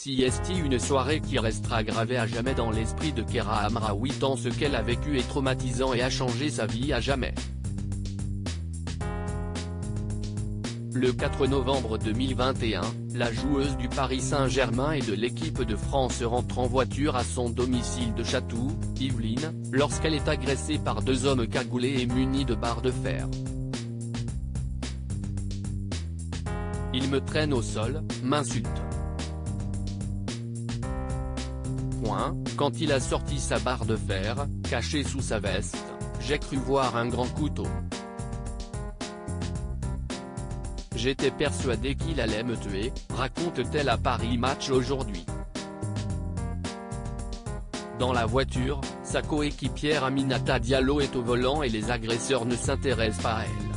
CST, une soirée qui restera gravée à jamais dans l'esprit de Kera Hamraoui tant ce qu'elle a vécu est traumatisant et a changé sa vie à jamais. Le 4 novembre 2021, la joueuse du Paris Saint-Germain et de l'équipe de France rentre en voiture à son domicile de Chatou, Yvelines, lorsqu'elle est agressée par deux hommes cagoulés et munis de barres de fer. Ils me traînent au sol, m'insultent. Quand il a sorti sa barre de fer, cachée sous sa veste, j'ai cru voir un grand couteau. J'étais persuadé qu'il allait me tuer, raconte-t-elle à Paris Match aujourd'hui. Dans la voiture, sa coéquipière Aminata Diallo est au volant et les agresseurs ne s'intéressent pas à elle.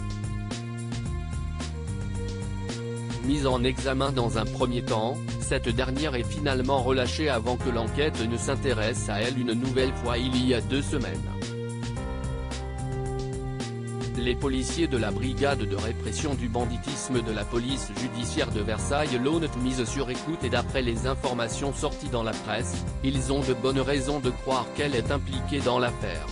Mise en examen dans un premier temps, cette dernière est finalement relâchée avant que l'enquête ne s'intéresse à elle une nouvelle fois il y a 2 semaines. Les policiers de la brigade de répression du banditisme de la police judiciaire de Versailles l'ont mise sur écoute et d'après les informations sorties dans la presse, ils ont de bonnes raisons de croire qu'elle est impliquée dans l'affaire.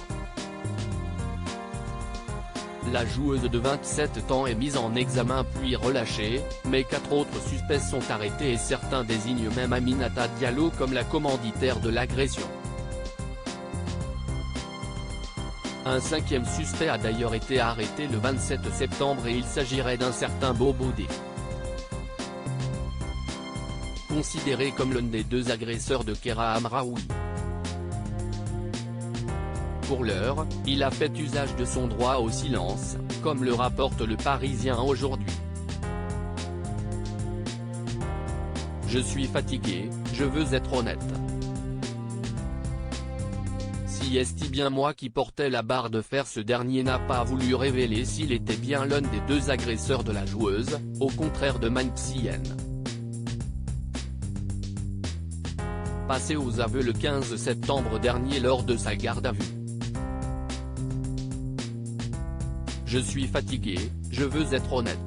La joueuse de 27 ans est mise en examen puis relâchée, mais 4 autres suspects sont arrêtés et certains désignent même Aminata Diallo comme la commanditaire de l'agression. Un 5e suspect a d'ailleurs été arrêté le 27 septembre et il s'agirait d'un certain Bobo D. Considéré comme l'un des 2 agresseurs de Kera Hamraoui. Pour l'heure, il a fait usage de son droit au silence, comme le rapporte Le Parisien aujourd'hui. Je suis fatigué, je veux être honnête. Si est-il bien moi qui portais la barre de fer? Ce dernier n'a pas voulu révéler s'il était bien l'un des 2 agresseurs de la joueuse, au contraire de Manxian. Passé aux aveux le 15 septembre dernier lors de sa garde à vue. Je suis fatigué, je veux être honnête.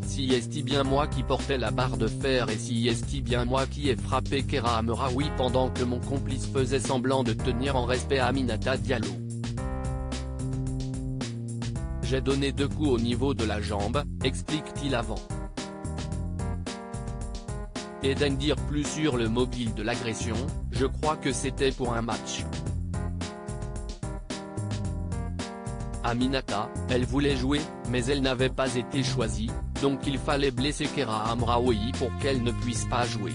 Si est-il bien moi qui portais la barre de fer et si est-il bien moi qui ai frappé Kera Hamraoui pendant que mon complice faisait semblant de tenir en respect à Aminata Diallo. J'ai donné 2 coups au niveau de la jambe, explique-t-il avant. Et d'en dire plus sur le mobile de l'agression, je crois que c'était pour un match. Aminata, elle voulait jouer, mais elle n'avait pas été choisie, donc il fallait blesser Kera Hamraoui pour qu'elle ne puisse pas jouer.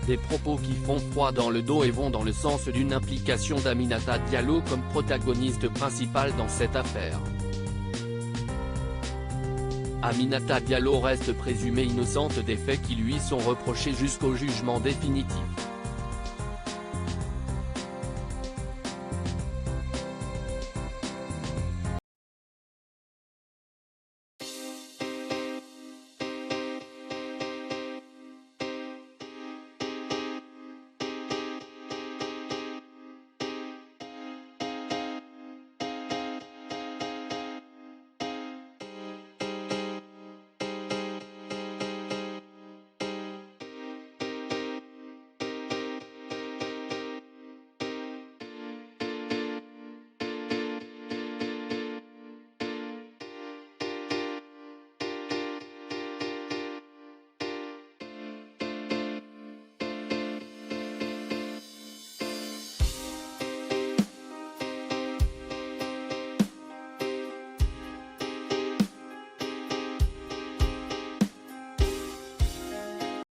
Des propos qui font froid dans le dos et vont dans le sens d'une implication d'Aminata Diallo comme protagoniste principale dans cette affaire. Aminata Diallo reste présumée innocente des faits qui lui sont reprochés jusqu'au jugement définitif.